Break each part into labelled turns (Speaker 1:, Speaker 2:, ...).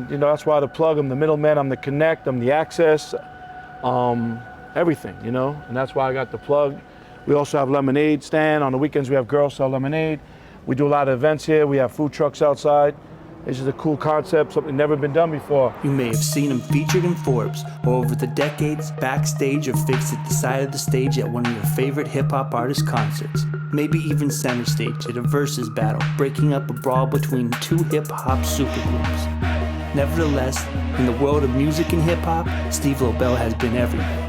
Speaker 1: You know, that's why the plug, I'm the middleman, I'm the connect, I'm the access, everything, you know, and that's why I got the plug. We also have lemonade stand. On the weekends we have girls sell lemonade. We do a lot of events here. We have food trucks outside. This is a cool concept, something never been done before.
Speaker 2: You may have seen him featured in Forbes, or over the decades, backstage or fixed at the side of the stage at one of your favorite hip-hop artist concerts. Maybe even center stage at a versus battle, breaking up a brawl between two hip-hop supergroups. Nevertheless, in the world of music and hip-hop, Steve Lobel has been everywhere.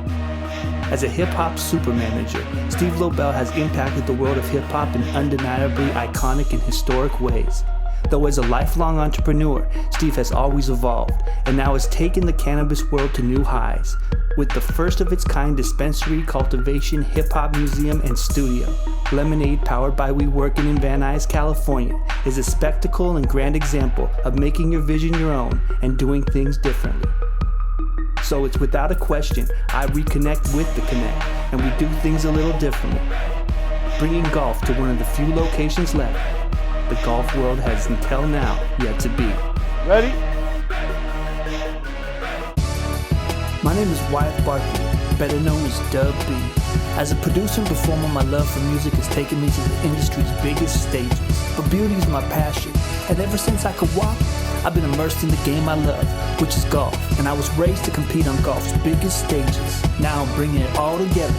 Speaker 2: As a hip-hop super manager, Steve Lobel has impacted the world of hip-hop in undeniably iconic and historic ways. Though as a lifelong entrepreneur, Steve has always evolved, and now has taken the cannabis world to new highs, with the first of its kind dispensary, cultivation, hip-hop museum, and studio. Lemonade, powered by We Workin' in Vanyes, California, is a spectacle and grand example of making your vision your own and doing things differently. So it's without a question, I reconnect with the connect, and we do things a little differently. Bringing golf to one of the few locations left the golf world has until now yet to be.
Speaker 1: Ready?
Speaker 2: My name is Wyatt Barkley, better known as Dub B. As a producer and performer, my love for music has taken me to the industry's biggest stages. But beauty is my passion, and ever since I could walk, I've been immersed in the game I love, which is golf, and I was raised to compete on golf's biggest stages. Now I'm bringing it all together.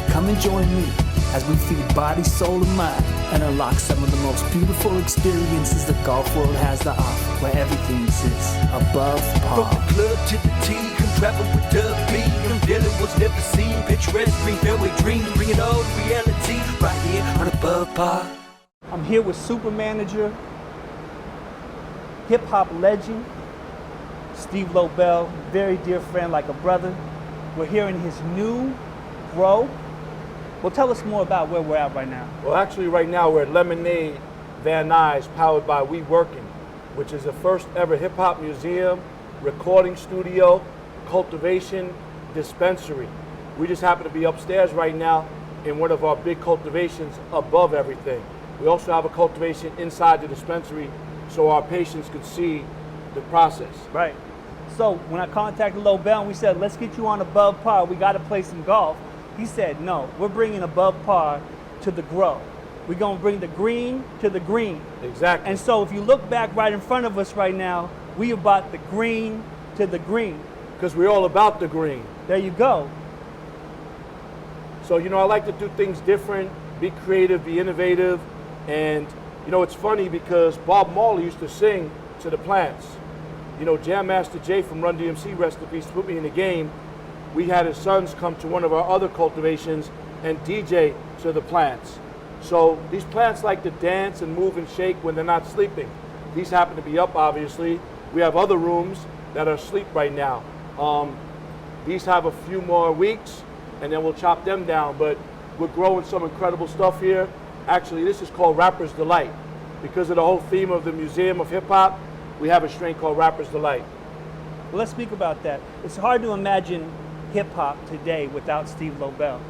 Speaker 2: Come and join me as we feed body, soul, and mind, and unlock some of the most beautiful experiences the golf world has to offer, where everything exists above par.
Speaker 3: From the club to the tee, come travel with Dub B. Them dealing was never seen, picturesque green fairway dreams, bring it all to reality, right here on Above Par.
Speaker 4: I'm here with super manager, hip-hop legend, Steve Lobel, very dear friend, like a brother. We're here in his new grow. Well, tell us more about where we're at right now.
Speaker 1: Well, actually right now we're at Lemonade Van Nuys, powered by We Workin', which is the first ever hip hop museum, recording studio, cultivation, dispensary. We just happen to be upstairs right now in one of our big cultivations above everything. We also have a cultivation inside the dispensary so our patients could see the process.
Speaker 4: Right. So when I contacted Lobel and we said, let's get you on Above Par, we got to play some golf. He said, no, we're bringing Above Par to the grow. We're going to bring the green to the green.
Speaker 1: Exactly.
Speaker 4: And so if you look back right in front of us right now, we about the green to the green.
Speaker 1: Because we're all about the green.
Speaker 4: There you go.
Speaker 1: So, you know, I like to do things different, be creative, be innovative. And, you know, it's funny because Bob Marley used to sing to the plants. You know, Jam Master Jay from Run DMC, rest in peace, put me in the game. We had his sons come to one of our other cultivations and DJ to the plants. So these plants like to dance and move and shake when they're not sleeping. These happen to be up, obviously. We have other rooms that are asleep right now. These have a few more weeks and then we'll chop them down, but we're growing some incredible stuff here. Actually, this is called Rapper's Delight. Because of the whole theme of the Museum of Hip Hop, we have a strain called Rapper's Delight.
Speaker 4: Well, let's speak about that. It's hard to imagine hip hop today without Steve Lobel.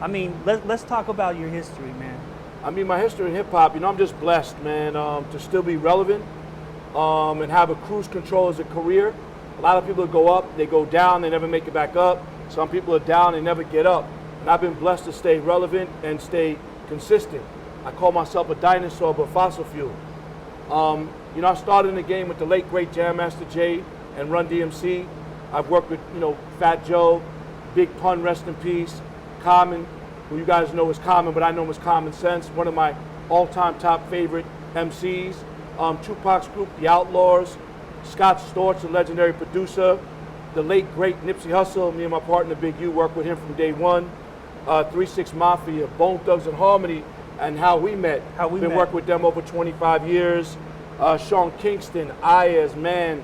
Speaker 4: I mean, let's talk about your history, man.
Speaker 1: I mean, my history in hip hop, you know, I'm just blessed, man, to still be relevant and have a cruise control as a career. A lot of people go up, they go down, they never make it back up. Some people are down, they never get up. And I've been blessed to stay relevant and stay consistent. I call myself a dinosaur, but fossil fuel. You know, I started in the game with the late, great Jam Master Jay and Run DMC. I've worked with, you know, Fat Joe, Big Pun, rest in peace, Common, who you guys know as Common, but I know him as Common Sense, one of my all-time top favorite MCs. Tupac's group, The Outlaws, Scott Storch, the legendary producer, the late, great Nipsey Hussle, me and my partner Big U worked with him from day one, 3-6 Mafia, Bone Thugs and Harmony, and How We Met. Been working with them over 25 years. Sean Kingston, Ayaz, man,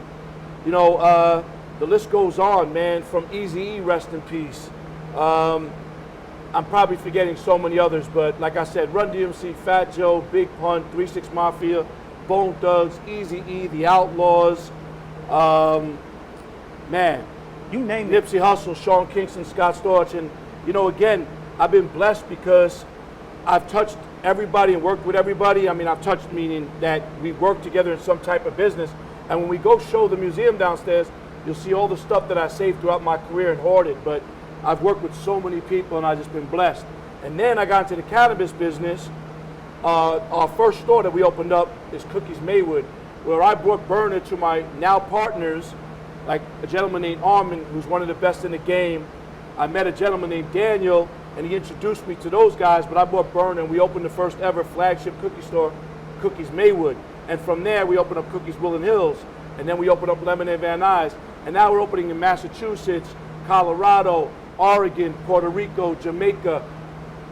Speaker 1: you know, the list goes on, man, from Eazy-E, rest in peace. I'm probably forgetting so many others, but like I said, Run DMC, Fat Joe, Big Pun, 3-6 Mafia, Bone Thugs, Eazy-E, The Outlaws, man.
Speaker 4: You name it.
Speaker 1: Nipsey Hussle, Sean Kingston, Scott Storch, and you know, again, I've been blessed because I've touched everybody and worked with everybody. I mean, I've touched meaning that we work together in some type of business, And when we go show the museum downstairs, you'll see all the stuff that I saved throughout my career and hoarded. But I've worked with so many people, and I've just been blessed. And then I got into the cannabis business. Our first store that we opened up is Cookies Maywood, where I brought burner to my now partners, like a gentleman named Armin, who's one of the best in the game. I met a gentleman named Daniel, and he introduced me to those guys, but I bought burner, and we opened the first ever flagship cookie store, Cookies Maywood. And from there, we opened up Cookies Woodland Hills, and then we opened up Lemon and Van Nuys, and now we're opening in Massachusetts, Colorado, Oregon, Puerto Rico, Jamaica.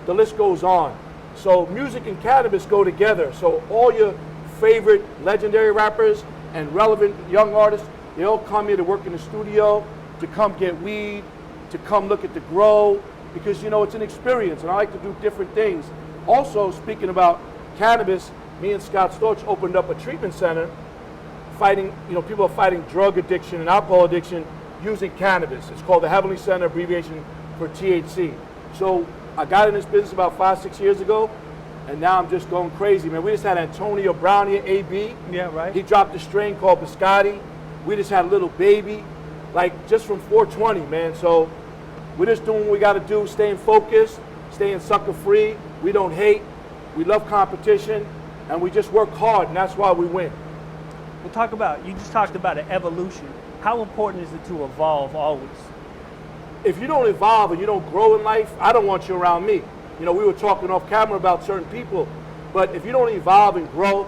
Speaker 1: The list goes on. So music and cannabis go together. So all your favorite legendary rappers and relevant young artists, they all come here to work in the studio, to come get weed, to come look at the grow, because you know it's an experience, and I like to do different things. Also, speaking about cannabis, me and Scott Storch opened up a treatment center fighting, people are fighting drug addiction and alcohol addiction using cannabis. It's called the Heavenly Center, abbreviation for THC. So I got in this business about 5-6 years ago, and now I'm just going crazy, man. We just had Antonio Brown here, AB.
Speaker 4: Yeah, right.
Speaker 1: He dropped a strain called Biscotti. We just had a little baby, like just from 420, man. So we're just doing what we got to do, staying focused, staying sucker free. We don't hate. We love competition, and we just work hard, and that's why we win.
Speaker 4: Well, you just talked about an evolution. How important is it to evolve always?
Speaker 1: If you don't evolve and you don't grow in life, I don't want you around me. We were talking off camera about certain people, but if you don't evolve and grow,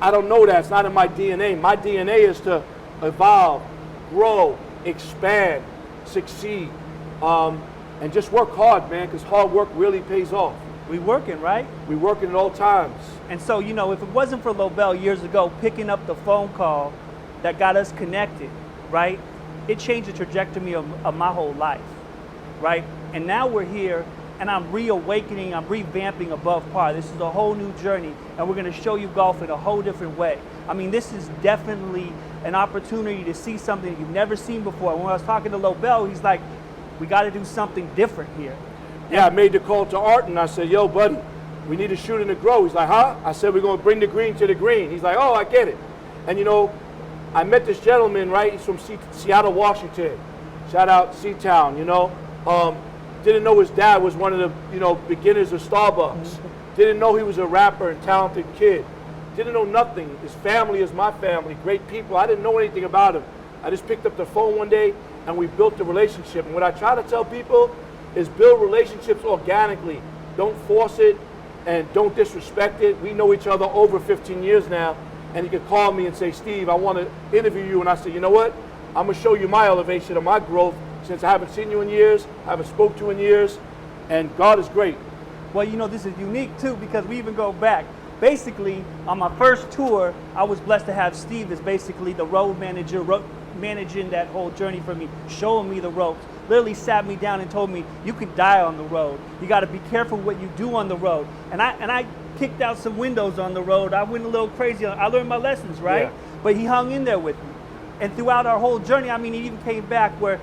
Speaker 1: I don't know that. It's not in my DNA. My DNA is to evolve, grow, expand, succeed, and just work hard, man, because hard work really pays off.
Speaker 4: We working, right?
Speaker 1: We working at all times.
Speaker 4: And so, if it wasn't for Lobel years ago picking up the phone call that got us connected, right? It changed the trajectory of my whole life, right? And now we're here, and I'm reawakening, I'm revamping Above Par. This is a whole new journey, and we're gonna show you golf in a whole different way. I mean, this is definitely an opportunity to see something you've never seen before. When I was talking to Lobel, he's like, we gotta do something different here.
Speaker 1: Yeah, I made the call to Art, and I said, yo, buddy, we need to shoot in the grow. He's like, huh? I said, we're gonna bring the green to the green. He's like, oh, I get it. And I met this gentleman, right? He's from Seattle, Washington. Shout out Seatown, Didn't know his dad was one of the, beginners of Starbucks. Didn't know he was a rapper and talented kid. Didn't know nothing. His family is my family, great people. I didn't know anything about him. I just picked up the phone one day and we built a relationship. And what I try to tell people is build relationships organically. Don't force it and don't disrespect it. We know each other over 15 years now, and he could call me and say, Steve, I want to interview you. And I said, you know what? I'm going to show you my elevation and my growth since I haven't seen you in years, I haven't spoke to you in years, and God is great.
Speaker 4: Well, this is unique too, because we even go back. Basically, on my first tour, I was blessed to have Steve as basically the road manager, managing that whole journey for me, showing me the ropes. Literally sat me down and told me, you could die on the road. You got to be careful what you do on the road. And I kicked out some windows on the road. I went a little crazy. I learned my lessons, right?
Speaker 1: Yeah.
Speaker 4: But he hung in there with me. And throughout our whole journey, he even came back where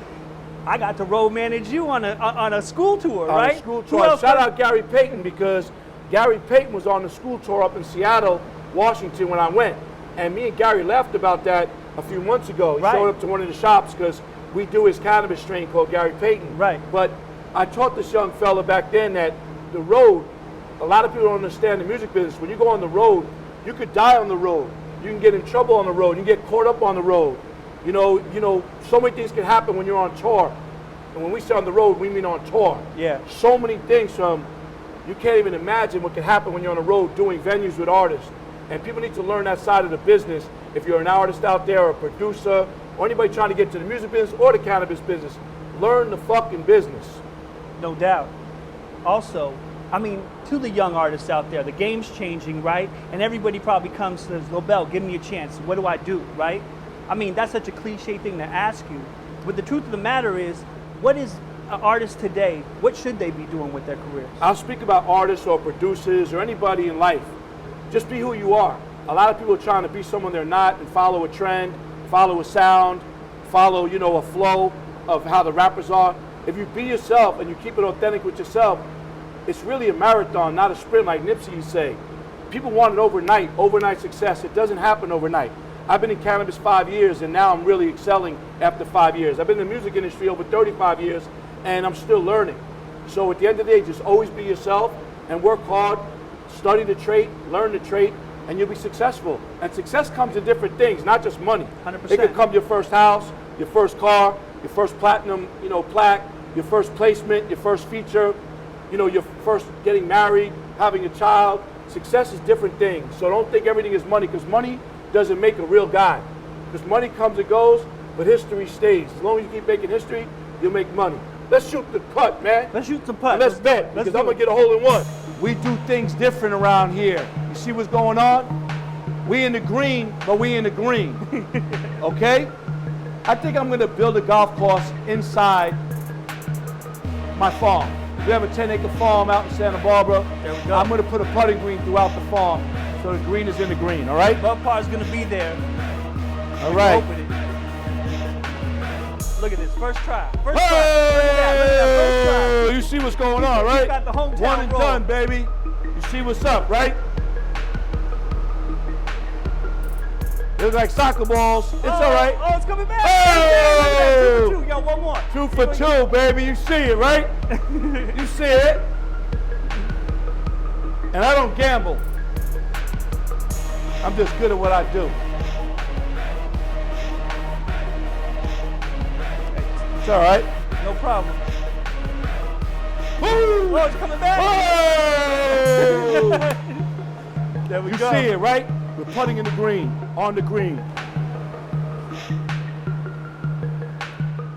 Speaker 4: I got to road manage you on a school tour, right?
Speaker 1: On a school tour. Shout out Gary Payton, because Gary Payton was on the school tour up in Seattle, Washington when I went. And me and Gary laughed about that a few months ago. He showed up to one of the shops because we do his cannabis strain called Gary Payton.
Speaker 4: Right.
Speaker 1: But I taught this young fella back then that the road, a lot of people don't understand the music business. When you go on the road, you could die on the road. You can get in trouble on the road. You can get caught up on the road. So many things can happen when you're on tour. And when we say on the road, we mean on tour.
Speaker 4: Yeah.
Speaker 1: So many things you can't even imagine what can happen when you're on the road doing venues with artists. And people need to learn that side of the business. If you're an artist out there or a producer or anybody trying to get to the music business or the cannabis business, learn the fucking business.
Speaker 4: No doubt. Also, to the young artists out there, the game's changing, right? And everybody probably comes to Lobel, give me a chance. What do I do, right? That's such a cliche thing to ask you. But the truth of the matter is, what is an artist today? What should they be doing with their careers?
Speaker 1: I'll speak about artists or producers or anybody in life. Just be who you are. A lot of people are trying to be someone they're not and follow a trend, follow a sound, follow, a flow of how the rappers are. If you be yourself and you keep it authentic with yourself, it's really a marathon, not a sprint like Nipsey used to say. People want it overnight success. It doesn't happen overnight. I've been in cannabis 5 years, and now I'm really excelling after 5 years. I've been in the music industry over 35 years, and I'm still learning. So at the end of the day, just always be yourself and work hard, study the trait, learn the trait, and you'll be successful. And success comes in different things, not just money.
Speaker 4: 100%.
Speaker 1: It could come your first house, your first car, your first platinum, plaque, your first placement, your first feature, your first getting married, having a child. Success is different things. So don't think everything is money, because money doesn't make a real guy. Because money comes and goes, but history stays. As long as you keep making history, you'll make money. Let's shoot the putt, man.
Speaker 4: Let's shoot the putt.
Speaker 1: And let's bet, because I'm going to get a hole in one. We do things different around here. You see what's going on? We in the green, but we in the green. Okay? I think I'm going to build a golf course inside my farm. We have a 10-acre farm out in Santa Barbara.
Speaker 4: There we go.
Speaker 1: I'm going to put a putting green throughout the farm, so the green is in the green, all right?
Speaker 4: Above par is going to be there.
Speaker 1: All right.
Speaker 4: Open it. Look at this, first try. First try. Look at that, first try.
Speaker 1: You see what's going on, right?
Speaker 4: You got the hometown
Speaker 1: One and
Speaker 4: roll.
Speaker 1: done, baby. You see what's up, right? It looks like soccer balls. It's all right.
Speaker 4: Oh, it's coming back.
Speaker 1: Oh!
Speaker 4: 2 for 2. Yo, one more.
Speaker 1: 2 for 2, baby. You see it, right? You see it. And I don't gamble. I'm just good at what I do. It's all right.
Speaker 4: No problem.
Speaker 1: Woo!
Speaker 4: Oh, it's coming back.
Speaker 1: Whoa!
Speaker 4: There we
Speaker 1: You
Speaker 4: go.
Speaker 1: see it, right? We're putting in the green, on the green.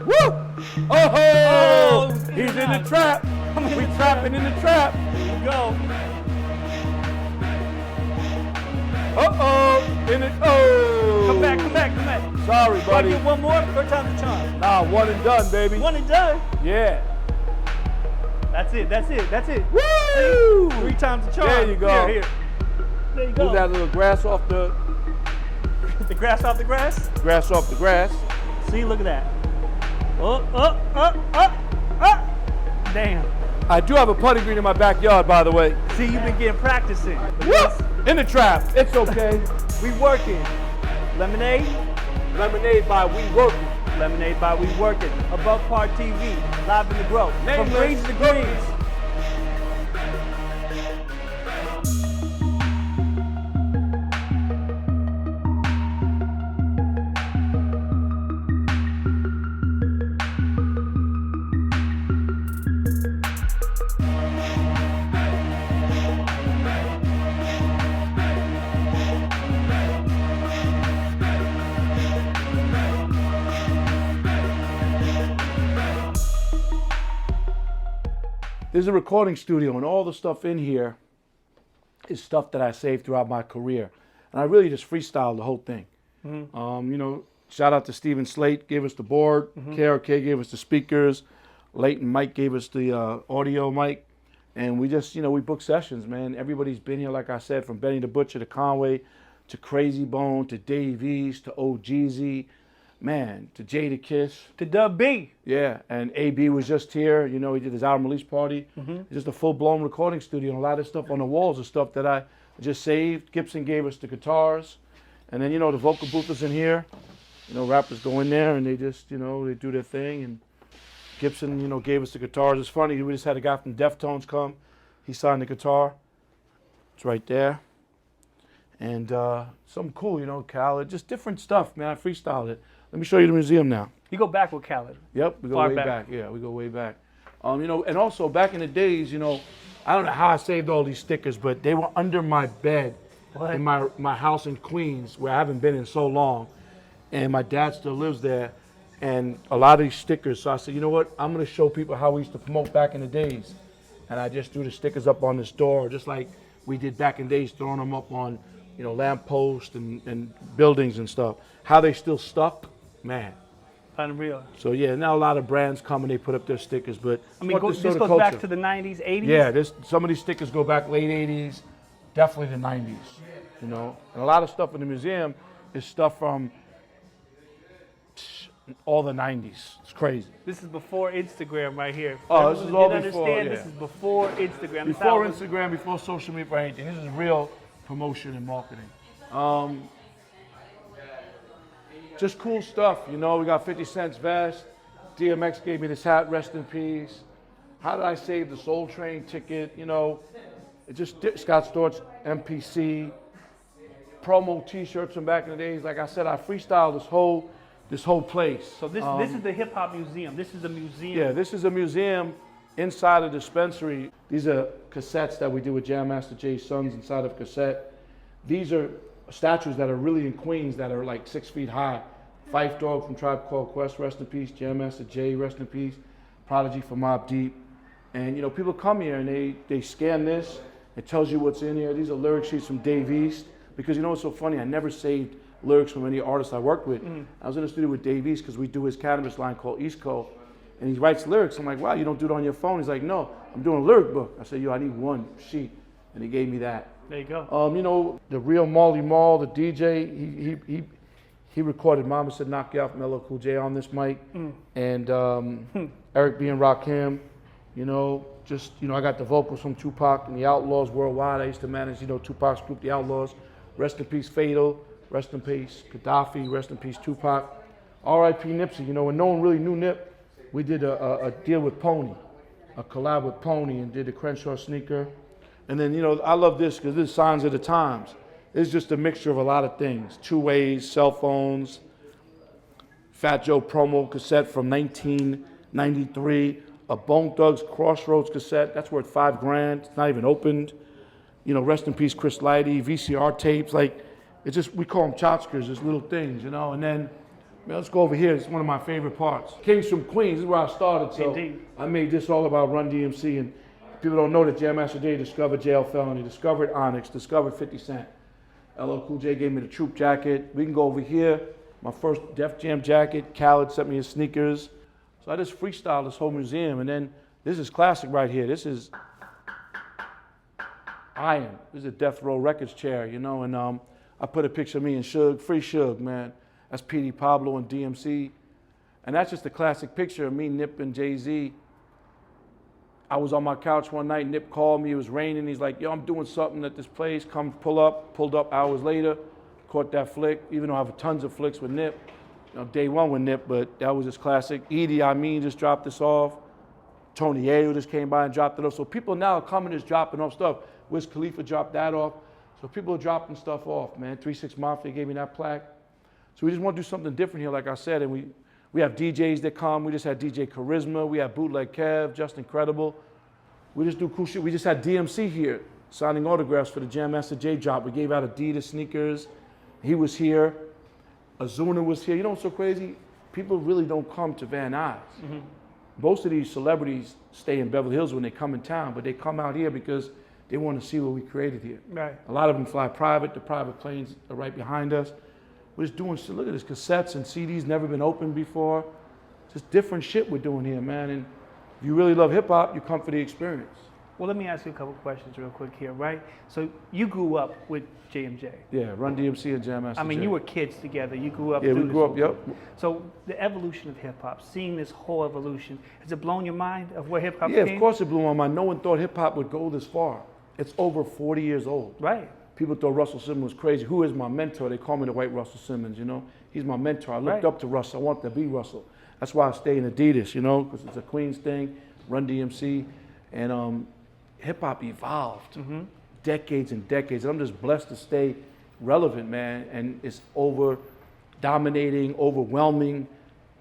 Speaker 1: Woo! Oh! He's in the trap. We trapping in the trap.
Speaker 4: There you go.
Speaker 1: Uh-oh! In it. Oh!
Speaker 4: Come back, come back, come back.
Speaker 1: Sorry,
Speaker 4: If I
Speaker 1: buddy.
Speaker 4: get one more, third time's a charm.
Speaker 1: Nah, one and done, baby.
Speaker 4: One and done.
Speaker 1: Yeah.
Speaker 4: That's it, that's it, that's it.
Speaker 1: Woo!
Speaker 4: 3 times a charm.
Speaker 1: There you go.
Speaker 4: Here. There you go.
Speaker 1: Move that little grass off the
Speaker 4: The grass off the grass.
Speaker 1: grass off the grass.
Speaker 4: See, look at that. Damn.
Speaker 1: I do have a putting green in my backyard, by the way.
Speaker 4: See, you've been getting practicing.
Speaker 1: Woo! In the trap. It's okay.
Speaker 4: We working. Lemonade.
Speaker 1: Lemonade by We Working.
Speaker 4: Lemonade by We Working. Above Par TV. Live in the Grove. From
Speaker 1: Nameless
Speaker 4: greens to greens.
Speaker 1: There's a recording studio, and all the stuff in here is stuff that I saved throughout my career. And I really just freestyled the whole thing. Shout out to Stephen Slate, gave us the board. KRK gave us the speakers. Leighton Mike gave us the audio mic. And we just, we book sessions, man. Everybody's been here, like I said, from Benny the Butcher to Conway to Crazy Bone to Dave East to OGZ, man, to Jada Kiss.
Speaker 4: To Dub B.
Speaker 1: Yeah, and AB was just here. He did his album release party. Just a full-blown recording studio, and a lot of stuff on the walls is stuff that I just saved. Gibson gave us the guitars, and then the vocal booth is in here. Rappers go in there and they just they do their thing. And Gibson gave us the guitars. It's funny, we just had a guy from Deftones come. He signed the guitar. It's right there. And something cool, Khaled, just different stuff, man. I freestyled it. Let me show you the museum now.
Speaker 4: You go back with Khaled.
Speaker 1: Yep, we go
Speaker 4: Far
Speaker 1: way back. Yeah, we go way back. And also back in the days, I don't know how I saved all these stickers, but they were under my bed in my house in Queens, where I haven't been in so long. And my dad still lives there, and a lot of these stickers. So I said, you know what? I'm gonna show people how we used to promote back in the days. And I just threw the stickers up on this door, just like we did back in the days, throwing them up on, lampposts and buildings and stuff. How they still stuck, man.
Speaker 4: Unreal.
Speaker 1: So yeah, now a lot of brands come and they put up their stickers, but
Speaker 4: This goes back to the 90s, 80s?
Speaker 1: Yeah, some of these stickers go back late 80s, definitely the 90s, And a lot of stuff in the museum is stuff from all the 90s. It's crazy.
Speaker 4: This is before Instagram right here.
Speaker 1: Oh, this is all
Speaker 4: Didn't
Speaker 1: before,
Speaker 4: understand,
Speaker 1: yeah.
Speaker 4: This is before Instagram.
Speaker 1: Before Instagram, before social media, for anything. This is real promotion and marketing. just cool stuff, you know. We got 50 Cent's vest. DMX gave me this hat, rest in peace. How did I save the Soul Train ticket? You know, it just Scott Storch, MPC, promo T-shirts from back in the days. Like I said, I freestyled this whole place.
Speaker 4: So this is the hip hop museum. This is a museum.
Speaker 1: Yeah, this is a museum inside a dispensary. These are cassettes that we did with Jam Master Jay's sons inside of cassette. These are statues that are really in Queens that are like 6 feet high. Phife Dawg from Tribe Called Quest, rest in peace. Jam Master Jay, rest in peace. Prodigy from Mobb Deep. And you know, people come here and they scan this. It tells you what's in here. These are lyric sheets from Dave East. Because you know what's so funny? I never saved lyrics from any artist I worked with. I was in the studio with Dave East because we do his cannabis line called East Coast. And he writes lyrics. I'm like, wow, you don't do it on your phone? He's like, no, I'm doing a lyric book. I said, yo, I need one sheet. And he gave me that.
Speaker 4: There you go.
Speaker 1: You know, the real Marley Marl, the DJ, he recorded Mama Said Knock You Out from LL Cool J on this mic. And Eric B. and Rakim, you know, just, you know, I got the vocals from Tupac and the Outlaws Worldwide. I used to manage, you know, Tupac's group, the Outlaws. Rest in peace, Fatal. Rest in peace, Gaddafi. Rest in peace, Tupac. R.I.P. Nipsey. You know, when no one really knew Nip, we did a deal with Pony, a collab with Pony, and did the Crenshaw sneaker. And then, you know, I love this because this is Signs of the Times. It's just a mixture of a lot of things. 2 Ways, cell phones, Fat Joe promo cassette from 1993, a Bone Thugs Crossroads cassette. That's worth $5,000. It's not even opened. You know, rest in peace, Chris Lighty, VCR tapes. Like, it's just, we call them tchotchkes, just little things, you know. And then, man, let's go over here. It's one of my favorite parts. Kings from Queens, this is where I started. So
Speaker 4: Indeed.
Speaker 1: I made this all about Run DMC. And people don't know that Jam Master Jay discovered Jail Felony, discovered Onyx, discovered 50 Cent. LL Cool J gave me the Troop jacket. We can go over here. My first Def Jam jacket. Khaled sent me his sneakers. So I just freestyled this whole museum. And then this is classic right here. This is Iron. This is a Death Row Records chair, you know. And I put a picture of me and Suge, Free Suge, man. That's PD Pablo and DMC. And that's just a classic picture of me, Nip, and Jay-Z. I was on my couch one night, Nip called me, it was raining. He's like, yo, I'm doing something at this place, come pull up. Pulled up hours later, caught that flick, even though I have tons of flicks with Nip. You know, day one with Nip, but that was just classic. Edie, I mean, just dropped this off. Tony Ayo just came by and dropped it off. So people now are coming just dropping off stuff. Wiz Khalifa dropped that off. So people are dropping stuff off, man. 3-6 Mafia gave me that plaque. So we just want to do something different here, like I said, and we have DJs that come. We just had DJ Charisma. We have Bootleg Kev, Just Incredible. We just do cool shit. We just had DMC here signing autographs for the Jam Master Jay drop. We gave out Adidas sneakers. He was here. Azuna was here. You know what's so crazy? People really don't come to Van Nuys. Most of these celebrities stay in Beverly Hills when they come in town, but they come out here because they want to see what we created here.
Speaker 4: Right.
Speaker 1: A lot of them fly private. The private planes are right behind us. We're just doing shit. Look at this, cassettes and CDs never been opened before. Just different shit we're doing here, man. And if you really love hip hop, you come for the experience.
Speaker 4: Well, let me ask you a couple questions real quick here, right? So you grew up with JMJ.
Speaker 1: Yeah, Run DMC and Jam Master
Speaker 4: I mean,
Speaker 1: Jay.
Speaker 4: you were kids together. You grew up.
Speaker 1: Yeah, we
Speaker 4: through
Speaker 1: grew
Speaker 4: this
Speaker 1: up,
Speaker 4: whole
Speaker 1: yep.
Speaker 4: thing. So the evolution of hip hop, seeing this whole evolution, has it blown your mind of where hip hop
Speaker 1: Yeah,
Speaker 4: came?
Speaker 1: of course it blew my mind. No one thought hip hop would go this far. It's over 40 years old.
Speaker 4: Right.
Speaker 1: People thought Russell Simmons was crazy. Who is my mentor? They call me the white Russell Simmons, you know? He's my mentor. I looked
Speaker 4: Right.
Speaker 1: up to Russell. I wanted to be Russell. That's why I stay in Adidas, you know, because it's a Queens thing, Run DMC. And hip hop evolved decades and decades. And I'm just blessed to stay relevant, man. And it's dominating, overwhelming,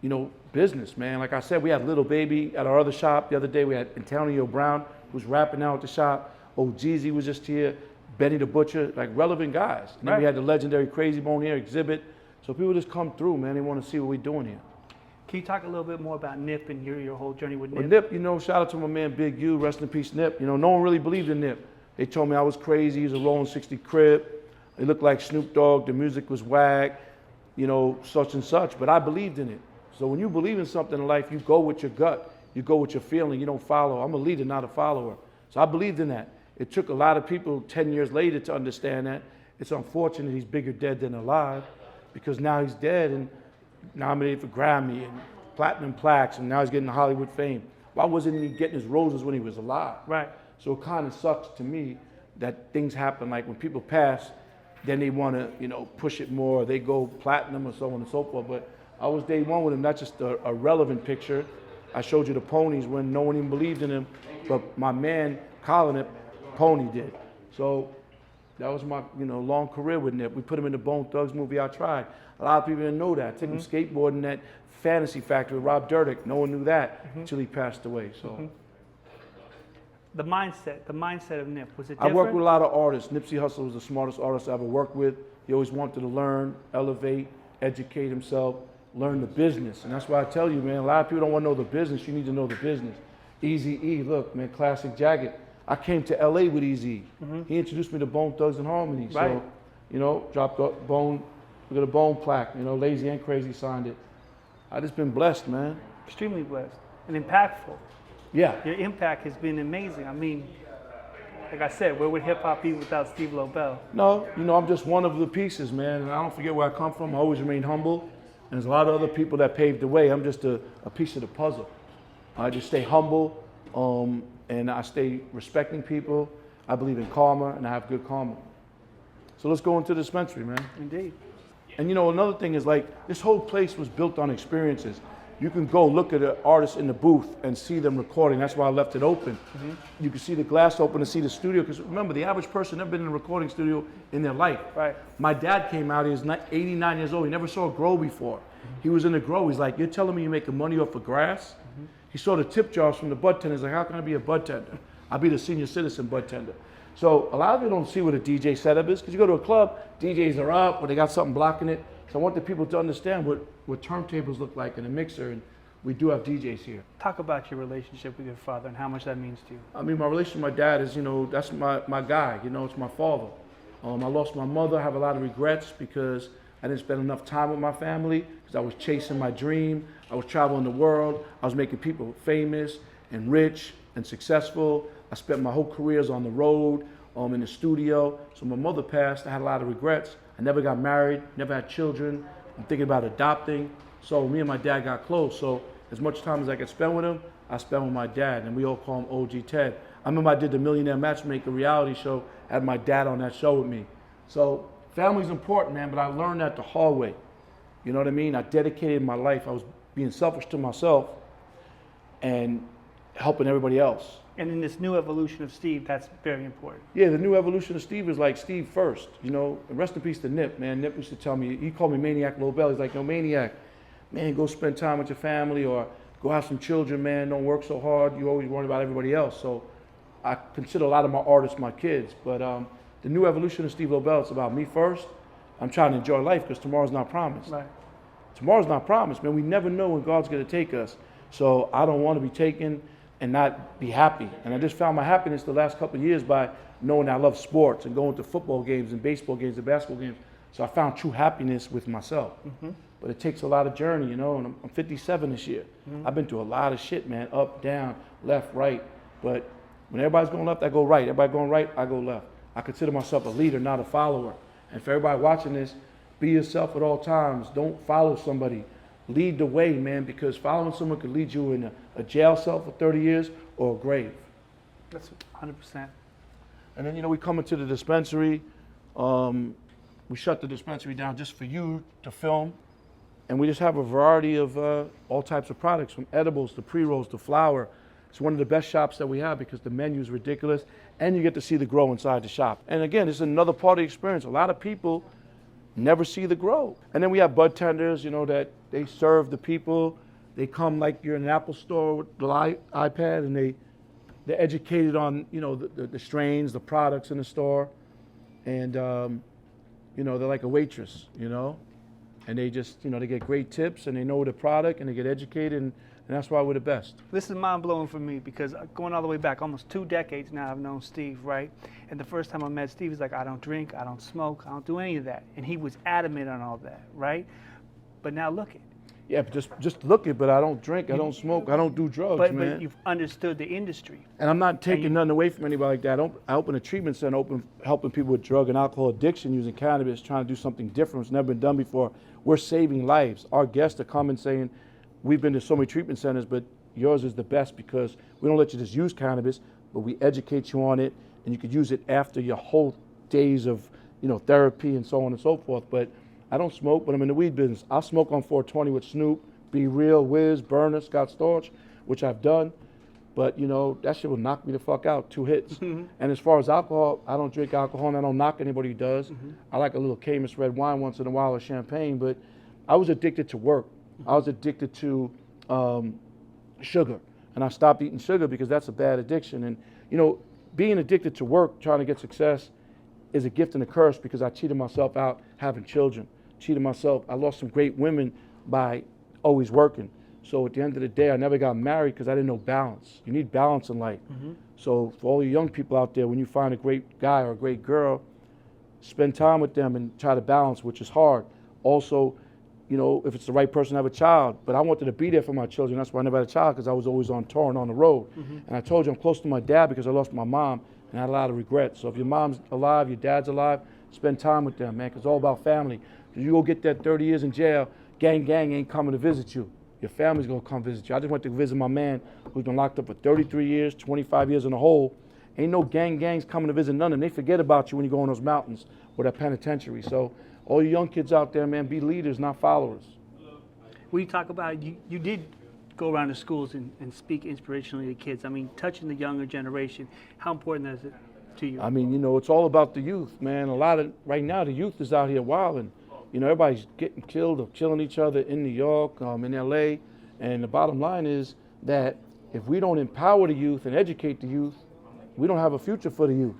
Speaker 1: you know, business, man. Like I said, we had Little Baby at our other shop the other day. We had Antonio Brown, who's rapping now at the shop. Oh, Jeezy was just here. Benny the Butcher, like relevant guys. And then we had the legendary Crazy Bone here, Exhibit. So people just come through, man. They want to see what we're doing here.
Speaker 4: Can you talk a little bit more about Nip and your whole journey with Nip?
Speaker 1: Well, Nip, you know, shout out to my man Big U, rest in peace, Nip. You know, no one really believed in Nip. They told me I was crazy. He was a Rolling 60 Crip. It looked like Snoop Dogg. The music was whack, you know, such and such. But I believed in it. So when you believe in something in life, you go with your gut. You go with your feeling. You don't follow. I'm a leader, not a follower. So I believed in that. It took a lot of people 10 years later to understand that. It's unfortunate he's bigger dead than alive because now he's dead and nominated for Grammy and platinum plaques and now he's getting Hollywood fame. Why wasn't he getting his roses when he was alive?
Speaker 4: Right.
Speaker 1: So it kind of sucks to me that things happen like when people pass, then they want to, you know, push it more. They go platinum or so on and so forth. But I was day one with him, not just a relevant picture. I showed you the ponies when no one even believed in him, but my man Colin at Pony did. So that was my, you know, long career with Nip. We put him in the Bone Thugs movie, I Tried. A lot of people didn't know that. I took him skateboarding at Fantasy Factory with Rob Dyrdek. No one knew that until he passed away. So.
Speaker 4: The mindset of Nip, was it
Speaker 1: I
Speaker 4: different?
Speaker 1: worked with a lot of artists. Nipsey Hussle was the smartest artist I ever worked with. He always wanted to learn, elevate, educate himself, learn the business. And that's why I tell you, man, a lot of people don't want to know the business. You need to know the business. Eazy-E, look, man, classic jacket. I came to LA with Eazy. He introduced me to Bone Thugs and Harmony.
Speaker 4: Right.
Speaker 1: So, you know, dropped a Bone, look at a Bone plaque, you know, Lazy and Crazy signed it. I just been blessed, man.
Speaker 4: Extremely blessed and impactful.
Speaker 1: Yeah.
Speaker 4: Your impact has been amazing. I mean, like I said, where would hip hop be without Steve Lobel?
Speaker 1: No, you know, I'm just one of the pieces, man, and I don't forget where I come from. I always remain humble, and there's a lot of other people that paved the way. I'm just a piece of the puzzle. I just stay humble, and I stay respecting people. I believe in karma, and I have good karma. So let's go into the dispensary, man.
Speaker 4: Indeed.
Speaker 1: And you know, another thing is like, this whole place was built on experiences. You can go look at an artist in the booth and see them recording. That's why I left it open. You can see the glass open and see the studio. Because remember, the average person never been in a recording studio in their life.
Speaker 4: Right.
Speaker 1: My dad came out, he was 89 years old. He never saw a grow before. He was in a grow. He's like, you're telling me you're making money off of grass? He saw the tip jars from the bud tenders. Like, how can I be a bud tender? I'll be the senior citizen bud tender. So a lot of you don't see what a DJ setup is, because you go to a club, DJs are up, or they got something blocking it. So I want the people to understand what turntables look like in a mixer, and we do have DJs here.
Speaker 4: Talk about your relationship with your father and how much that means to you.
Speaker 1: I mean, my relationship with my dad is, you know, that's my guy, you know, it's my father. I lost my mother. I have a lot of regrets because I didn't spend enough time with my family, because I was chasing my dream. I was traveling the world. I was making people famous and rich and successful. I spent my whole careers on the road, in the studio. So my mother passed. I had a lot of regrets. I never got married, never had children. I'm thinking about adopting. So me and my dad got close. So as much time as I could spend with him, I spent with my dad, and we all call him OG Ted. I remember I did the Millionaire Matchmaker reality show, had my dad on that show with me. So family's important, man, but I learned that the hard way. You know what I mean? I dedicated my life. I was being selfish to myself and helping everybody else.
Speaker 4: And in this new evolution of Steve, that's very important.
Speaker 1: Yeah, the new evolution of Steve is like Steve first. You know, rest in peace to Nip, man. Nip used to tell me, he called me Maniac Lobel. He's like, no, Maniac, man, go spend time with your family, or go have some children, man. Don't work so hard. You always worry about everybody else. So I consider a lot of my artists my kids. But the new evolution of Steve Lobel, it's about me first. I'm trying to enjoy life, because tomorrow's not promised.
Speaker 4: Right.
Speaker 1: Tomorrow's not promised, man. We never know when God's going to take us. So I don't want to be taken and not be happy. And I just found my happiness the last couple of years by knowing I love sports and going to football games and baseball games and basketball games. So I found true happiness with myself. But it takes a lot of journey, you know, and I'm 57 this year. I've been through a lot of shit, man, up, down, left, right. But when everybody's going left, I go right. Everybody going right, I go left. I consider myself a leader, not a follower. And for everybody watching this, be yourself at all times. Don't follow somebody. Lead the way, man, because following someone could lead you in a jail cell for 30 years or a grave.
Speaker 4: That's 100%.
Speaker 1: And then, you know, we come into the dispensary. We shut the dispensary down just for you to film. And we just have a variety of all types of products, from edibles to pre-rolls to flour. It's one of the best shops that we have because the menu is ridiculous, and you get to see the grow inside the shop. And again, it's another part of the experience. A lot of people never see the grow. And then we have bud tenders, you know, that they serve the people. They come like you're in an Apple store with the iPad, and they're educated on, you know, the strains, the products in the store. And, you know, they're like a waitress, you know. And they just, you know, they get great tips, and they know the product, and they get educated, and that's why we're the best.
Speaker 4: This is mind-blowing for me, because going all the way back, almost 2 decades now, I've known Steve, right? And the first time I met Steve, he's like, I don't drink, I don't smoke, I don't do any of that. And he was adamant on all that, right? But now look at.
Speaker 1: Yeah, but just look it, but I don't drink, I don't smoke, I don't do drugs, man.
Speaker 4: But you've understood the industry.
Speaker 1: And I'm not taking nothing away from anybody like that. I open a treatment center, helping people with drug and alcohol addiction using cannabis, trying to do something different. It's never been done before. We're saving lives. Our guests are coming saying, we've been to so many treatment centers, but yours is the best because we don't let you just use cannabis, but we educate you on it, and you could use it after your whole days of therapy and so on and so forth. But I don't smoke, but I'm in the weed business. I'll smoke on 420 with Snoop, Be Real, Wiz, Burner, Scott Storch, which I've done. But that shit will knock me the fuck out, 2 hits. And as far as alcohol, I don't drink alcohol and I don't knock anybody who does. I like a little Caymus red wine once in a while or champagne, but I was addicted to work. I was addicted to sugar, and I stopped eating sugar because that's a bad addiction. And being addicted to work, trying to get success, is a gift and a curse because I cheated myself out having children. I lost some great women by always working. So at the end of the day, I never got married because I didn't know balance. You need balance in life. So for all you young people out there, when you find a great guy or a great girl, spend time with them and try to balance, which is hard. Also, if it's the right person to have a child. But I wanted to be there for my children. That's why I never had a child, because I was always on tour and on the road. And I told you I'm close to my dad because I lost my mom and I had a lot of regrets. So if your mom's alive, your dad's alive, spend time with them, man, because it's all about family. Because you go get that 30 years in jail, gang ain't coming to visit you. Your family's gonna come visit you. I just went to visit my man who's been locked up for 33 years, 25 years in a hole. Ain't no gangs coming to visit none of them. They forget about you when you go in those mountains or that penitentiary. So all you young kids out there, man, be leaders, not followers.
Speaker 4: We talk about, you did go around the schools and speak inspirationally to kids. I mean, touching the younger generation, how important is it to you?
Speaker 1: I mean, it's all about the youth, man. Right now, the youth is out here wilding. Everybody's getting killed or killing each other in New York, in LA. And the bottom line is that if we don't empower the youth and educate the youth, we don't have a future for the youth.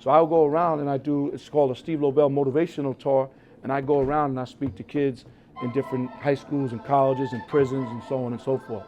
Speaker 1: So I'll go around and it's called a Steve Lobel motivational tour, and I go around and I speak to kids in different high schools and colleges and prisons and so on and so forth.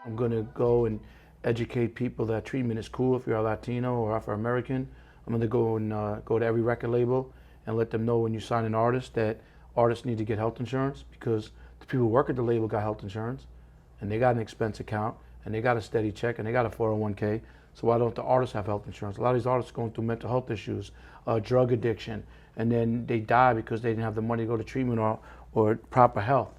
Speaker 1: I'm going to go and educate people that treatment is cool if you're a Latino or Afro-American. I'm going to go to every record label and let them know when you sign an artist that artists need to get health insurance, because the people who work at the label got health insurance and they got an expense account and they got a steady check and they got a 401k. So why don't the artists have health insurance? A lot of these artists are going through mental health issues, drug addiction, and then they die because they didn't have the money to go to treatment or proper health.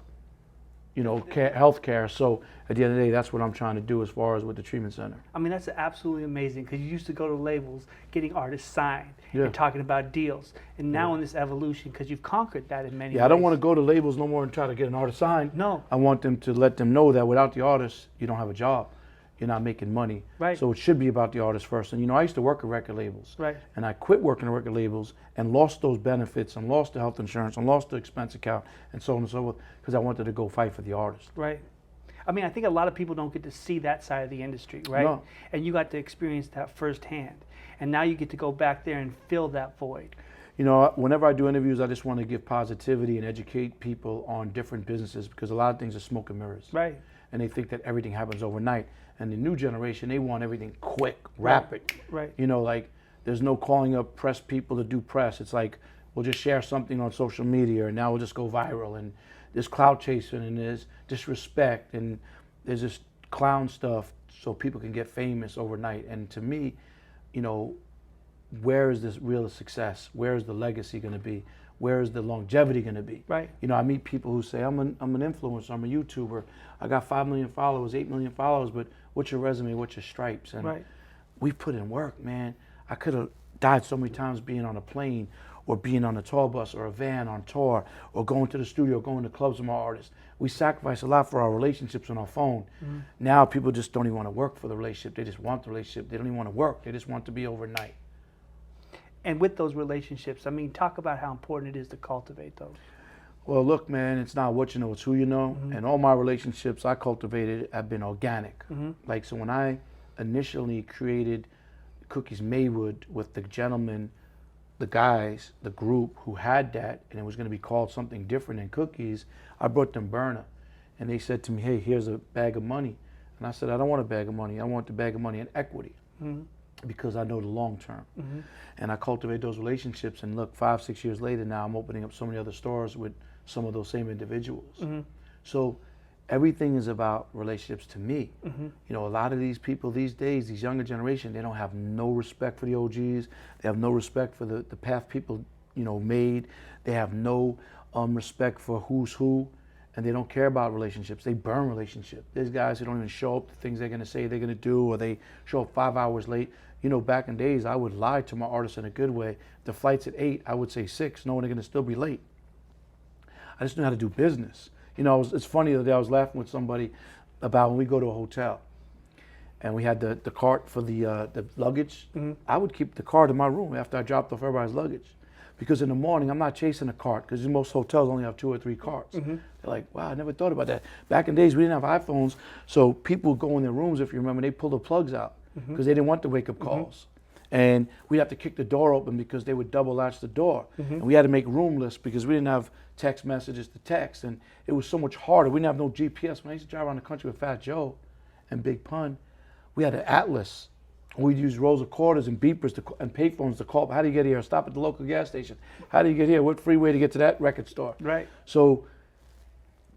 Speaker 1: Health care. So at the end of the day, that's what I'm trying to do as far as with the treatment center.
Speaker 4: I mean, that's absolutely amazing, because you used to go to labels getting artists signed and talking about deals. And now in this evolution, because you've conquered that in many ways.
Speaker 1: I don't want to go to labels no more and try to get an artist signed.
Speaker 4: No.
Speaker 1: I want them to let them know that without the artist, you don't have a job. You're not making money.
Speaker 4: Right.
Speaker 1: So it should be about the artist first. And I used to work at record labels.
Speaker 4: Right.
Speaker 1: And I quit working at record labels and lost those benefits and lost the health insurance and lost the expense account and so on and so forth, because I wanted to go fight for the artist.
Speaker 4: Right. I mean, I think a lot of people don't get to see that side of the industry, right?
Speaker 1: No.
Speaker 4: And you got to experience that firsthand. And now you get to go back there and fill that void.
Speaker 1: Whenever I do interviews, I just want to give positivity and educate people on different businesses, because a lot of things are smoke and mirrors.
Speaker 4: Right.
Speaker 1: And they think that everything happens overnight. And the new generation, they want everything quick, rapid.
Speaker 4: Right.
Speaker 1: Like there's no calling up press people to do press. It's like, we'll just share something on social media and now we'll just go viral. And there's clout chasing and there's disrespect and there's this clown stuff so people can get famous overnight. And to me, where is this real success? Where is the legacy going to be? Where is the longevity going to be?
Speaker 4: Right.
Speaker 1: I meet people who say, I'm an influencer, I'm a YouTuber, I got 5 million followers, 8 million followers, but what's your resume, what's your stripes? And we put in work, man. I could have died so many times being on a plane or being on a tour bus or a van on tour or going to the studio, going to clubs with my artists. We sacrifice a lot for our relationships on our phone. Now people just don't even want to work for the relationship. They just want the relationship. They don't even want to work. They just want to be overnight.
Speaker 4: And with those relationships, I mean, talk about how important it is to cultivate those.
Speaker 1: Well, look, man, it's not what you know, it's who you know. And all my relationships I cultivated have been organic. Like, so when I initially created Cookies Maywood with the gentleman, the guys, the group who had that, and it was going to be called something different than Cookies, I brought them Burner. And they said to me, hey, here's a bag of money. And I said, I don't want a bag of money. I want the bag of money in equity. Because I know the long term. And I cultivate those relationships, and look, 5-6 years later now, I'm opening up so many other stores with some of those same individuals. So everything is about relationships to me. You know, a lot of these people these days, these younger generation, they don't have no respect for the OGs. They have no respect for the path people, you know, made. They have no respect for who's who, and they don't care about relationships. They burn relationships. There's guys who don't even show up to things they're gonna say they're gonna do, or they show up 5 hours late. You know, back in days, I would lie to my artists in a good way. The flight's at 8, I would say 6, knowing they're gonna still be late. I just knew how to do business. You know, it's funny, the other day I was laughing with somebody about when we go to a hotel and we had the cart for the luggage. I would keep the cart in my room after I dropped off everybody's luggage. Because in the morning, I'm not chasing a cart, because most hotels only have 2 or 3 carts. They're like, wow, I never thought about that. Back in days, we didn't have iPhones, so people would go in their rooms, if you remember, they pull the plugs out because they didn't want the wake-up calls. And we'd have to kick the door open because they would double latch the door. And we had to make room lists because we didn't have text messages to text, and it was so much harder. We didn't have no GPS. When I used to drive around the country with Fat Joe and Big Pun, we had an atlas. We'd use rolls of quarters and beepers and payphones to call. How do you get here? Stop at the local gas station. How do you get here? What freeway to get to that record store?
Speaker 4: Right.
Speaker 1: So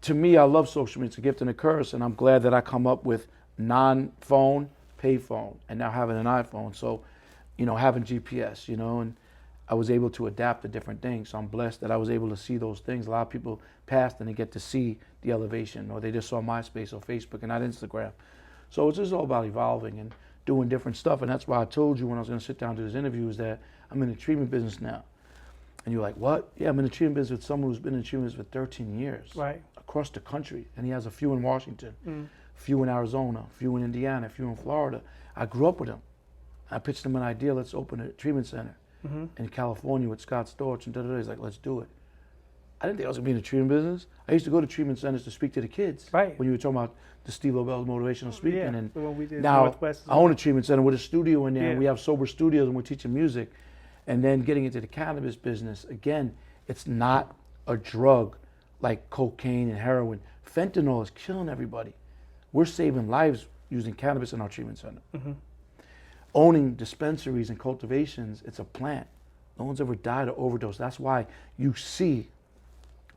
Speaker 1: to me, I love social media. It's a gift and a curse, and I'm glad that I come up with non-phone, payphone, and now having an iPhone. So, you know, having GPS, you know, and I was able to adapt to different things. So I'm blessed that I was able to see those things. A lot of people passed and they get to see the elevation, or they just saw MySpace or Facebook and not Instagram. So it's just all about evolving and doing different stuff. And that's why I told you when I was going to sit down to this interview is that I'm in the treatment business now. And you're like, what? Yeah, I'm in the treatment business with someone who's been in the treatment business for 13 years.
Speaker 4: Right.
Speaker 1: Across the country. And he has a few in Washington, a few in Arizona, a few in Indiana, a few in Florida. I grew up with him. I pitched him an idea, let's open a treatment center in California with Scott Storch, and da-da-da. He's like, let's do it. I didn't think I was gonna be in the treatment business. I used to go to treatment centers to speak to the kids.
Speaker 4: Right.
Speaker 1: When you were talking about the Steve Lobel motivational speaking.
Speaker 4: Yeah,
Speaker 1: And
Speaker 4: the one we did
Speaker 1: now
Speaker 4: Northwest as
Speaker 1: I own a treatment center with a studio in there,
Speaker 4: Yeah.
Speaker 1: and we have sober studios, and we're teaching music. And then getting into the cannabis business, again, it's not a drug like cocaine and heroin. Fentanyl is killing everybody. We're saving lives using cannabis in our treatment center. Owning dispensaries and cultivations, it's a plant. No one's ever died or overdosed. That's why you see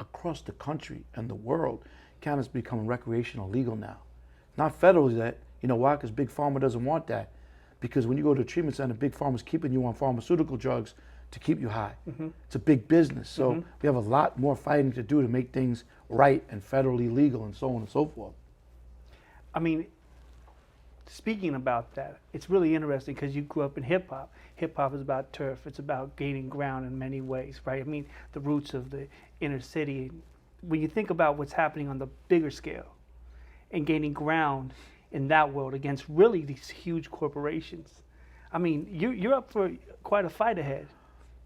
Speaker 1: across the country and the world, cannabis becoming recreational legal now. Not federally yet. You know why? Because Big Pharma doesn't want that. Because when you go to a treatment center, Big Pharma's keeping you on pharmaceutical drugs to keep you high. It's a big business. So we have a lot more fighting to do to make things right and federally legal and so on and so forth.
Speaker 4: I mean, speaking about that, it's really interesting because you grew up in hip hop. Hip hop is about turf. It's about gaining ground in many ways, right? I mean, the roots of the inner city. When you think about what's happening on the bigger scale and gaining ground in that world against really these huge corporations, I mean, you're up for quite a fight ahead.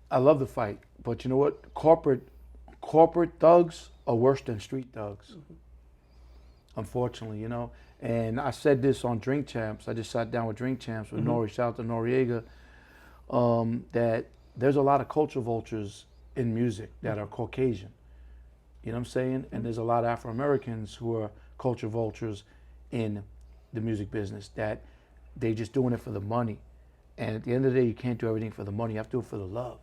Speaker 1: I love the fight, but you know what? Corporate thugs are worse than street thugs. Unfortunately, you know. And I said this on Drink Champs. I just sat down with Drink Champs with Nori, shout out to Noriega, that there's a lot of culture vultures in music that are Caucasian. You know what I'm saying? And there's a lot of Afro-Americans who are culture vultures in the music business, that they just doing it for the money. And at the end of the day, you can't do everything for the money. You have to do it for the love.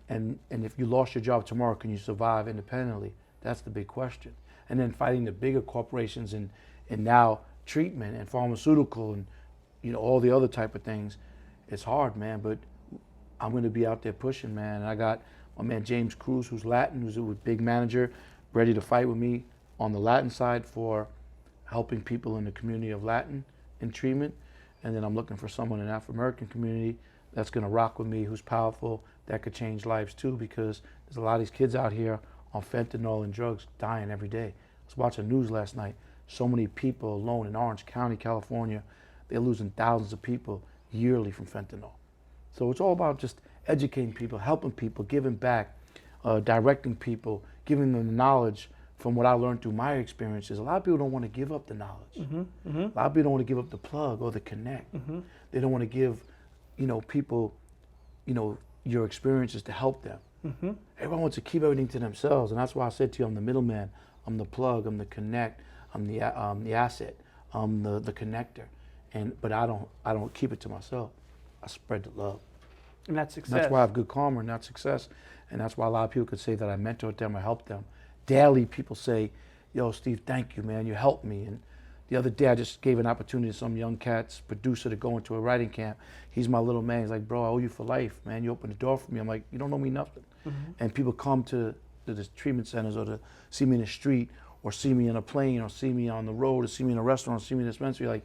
Speaker 1: And if you lost your job tomorrow, can you survive independently? That's the big question. And then fighting the bigger corporations and now treatment and pharmaceutical and, you know, all the other type of things, it's hard, man. But I'm going to be out there pushing, man. And I got my man James Cruz, who's Latin, who's a big manager, ready to fight with me on the Latin side for helping people in the community of Latin in treatment. And then I'm looking for someone in the Afro-American community that's going to rock with me, who's powerful, that could change lives too, because there's a lot of these kids out here on fentanyl and drugs dying every day. I was watching news last night. So many people alone in Orange County, California, they're losing thousands of people yearly from fentanyl. So it's all about just educating people, helping people, giving back, directing people, giving them the knowledge from what I learned through my experiences. A lot of people don't want to give up the knowledge. A lot of people don't want to give up the plug or the connect. They don't want to give, you know, people, you know, your experiences to help them. Everyone wants to keep everything to themselves, and that's why I said to you, I'm the middleman, I'm the plug, I'm the connect, I'm the asset, I'm the connector. But I don't keep it to myself. I spread the love.
Speaker 4: And that's success.
Speaker 1: And that's why I have good karma and not success. And that's why a lot of people could say that I mentored them or helped them. daily people say, yo, Steve, thank you, man, you helped me. And the other day I just gave an opportunity to some young cat's producer to go into a writing camp. He's my little man. He's like, bro, I owe you for life, man. You opened the door for me. I'm like, you don't owe me nothing. And people come to the treatment centers or to see me in the street or see me in a plane or see me on the road or see me in a restaurant or see me in a dispensary. Like,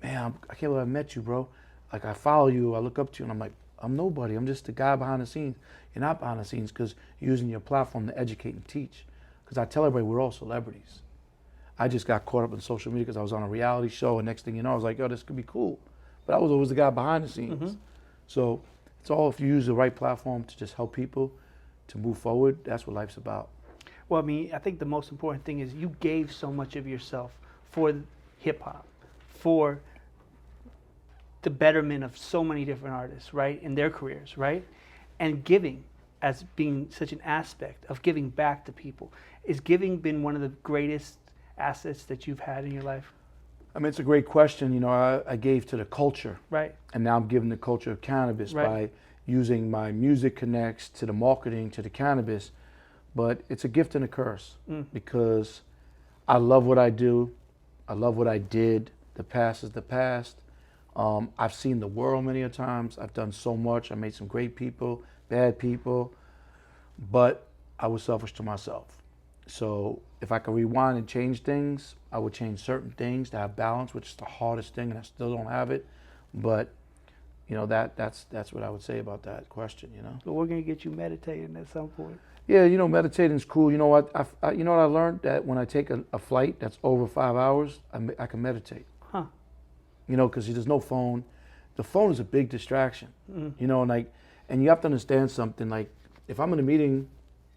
Speaker 1: man, I can't believe I met you, bro. Like, I follow you, I look up to you, and I'm like, I'm nobody. I'm just the guy behind the scenes. You're not behind the scenes because you're using your platform to educate and teach. Because I tell everybody we're all celebrities. I just got caught up in social media because I was on a reality show, and next thing you know, I was like, yo, this could be cool. But I was always the guy behind the scenes. So it's all, if you use the right platform to just help people to move forward, that's what life's about.
Speaker 2: Well, I mean, I think the most important thing is you gave so much of yourself for hip hop, for the betterment of so many different artists, right, in their careers, right? And giving as being such an aspect of giving back to people. Is giving been one of the greatest assets that you've had in your life?
Speaker 1: I mean, it's a great question. You know, I gave to the culture.
Speaker 2: Right.
Speaker 1: And now I'm giving the culture of cannabis by using my music connects to the marketing to the cannabis. But it's a gift and a curse because I love what I do. I love what I did. The past is the past. I've seen the world many a times. I've done so much. I made some great people, bad people, but I was selfish to myself. So if I could rewind and change things, I would change certain things to have balance, which is the hardest thing, and I still don't have it. But you know, that's what I would say about that question. You know.
Speaker 2: But we're gonna get you meditating at some point.
Speaker 1: Yeah, you know, meditating's cool. You know what? You know what I learned? That when I take a flight that's over 5 hours, I can meditate.
Speaker 2: Huh.
Speaker 1: You know, because there's no phone. The phone is a big distraction. You know, and you have to understand something. Like, if I'm in a meeting,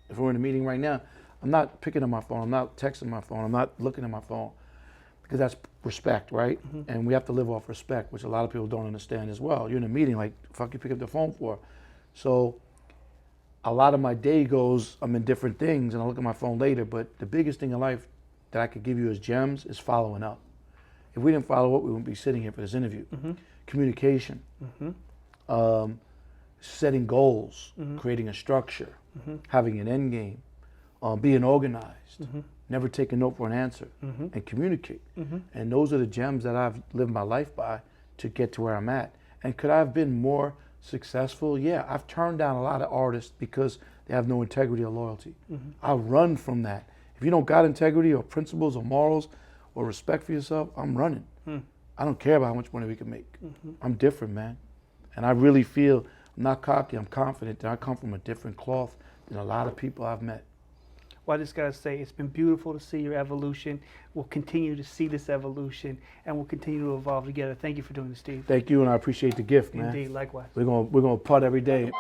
Speaker 1: if we're in a meeting right now, I'm not picking up my phone. I'm not texting my phone. I'm not looking at my phone, because that's respect, right? And we have to live off respect, which a lot of people don't understand as well. You're in a meeting, like, fuck you pick up the phone for? So a lot of my day goes, I'm in different things, and I look at my phone later. But the biggest thing in life that I could give you as gems is following up. If we didn't follow up, we wouldn't be sitting here for this interview. Communication, setting goals, creating a structure, having an end game, being organized, never take a no for an answer, and communicate. And those are the gems that I've lived my life by to get to where I'm at. And could I have been more successful? Yeah, I've turned down a lot of artists because they have no integrity or loyalty. I run from that. If you don't got integrity or principles or morals or respect for yourself, I'm running. I don't care about how much money we can make. I'm different, man. And I really feel, I'm not cocky, I'm confident that I come from a different cloth than a lot of people I've met.
Speaker 2: Well, I just gotta say, it's been beautiful to see your evolution. We'll continue to see this evolution, and we'll continue to evolve together. Thank you for doing this, Steve.
Speaker 1: Thank you, and I appreciate the gift, man.
Speaker 2: Indeed, likewise.
Speaker 1: We're gonna putt every day.